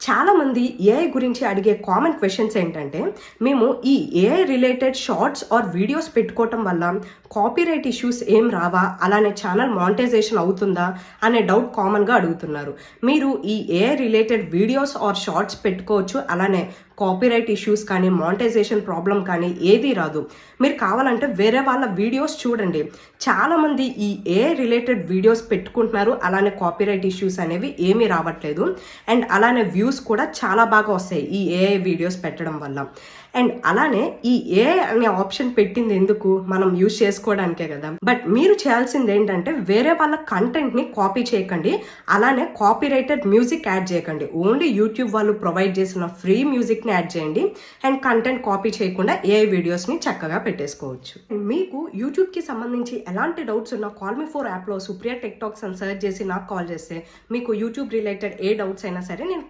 చాలామంది ఏఐ గురించి అడిగే కామన్ క్వశ్చన్స్ ఏంటంటే, మేము ఈ AI related shorts or videos పెట్టుకోవటం వల్ల కాపీరైట్ ఇష్యూస్ ఏం రావా, అలానే ఛానల్ మానిటైజేషన్ అవుతుందా అనే డౌట్ కామన్గా అడుగుతున్నారు. మీరు ఈ AI related videos or shorts పెట్టుకోవచ్చు, అలానే కాపీరైట్ ఇష్యూస్ కానీ మానిటైజేషన్ ప్రాబ్లం కానీ ఏదీ రాదు. మీరు కావాలంటే వేరే వాళ్ళ వీడియోస్ చూడండి. చాలామంది ఈ ఏఐ రిలేటెడ్ వీడియోస్ పెట్టుకుంటున్నారు, అలానే కాపీరైట్ ఇష్యూస్ అనేవి ఏమీ రావట్లేదు. అండ్ అలానే వ్యూస్ కూడా చాలా బాగా వస్తాయి ఈ ఏఐ వీడియోస్ పెట్టడం వల్ల. అండ్ అలానే ఈ ఏఐ అనే ఆప్షన్ పెట్టింది ఎందుకు, మనం యూజ్ చేసుకోవడానికే కదా. బట్ మీరు చేయాల్సింది ఏంటంటే, వేరే వాళ్ళ కంటెంట్ని కాపీ చేయకండి, అలానే కాపీరైటెడ్ మ్యూజిక్ యాడ్ చేయకండి. ఓన్లీ యూట్యూబ్ వాళ్ళు ప్రొవైడ్ చేసిన ఫ్రీ మ్యూజిక్ని యాడ్ చేయండి. అండ్ కంటెంట్ కాపీ చేయకుండా ఏఐ వీడియోస్ని చక్కగా పెట్టేసుకోవచ్చు. మీకు యూట్యూబ్కి సంబంధించి ఎలాంటి డౌట్స్ ఉన్నా Call Me4 యాప్లో సుప్రియా టెక్ టాక్స్ అని సెర్చ్ చేసి నాకు కాల్ చేస్తే మీకు యూట్యూబ్ రిలేటెడ్ ఏ డౌట్స్ అయినా సరే నేను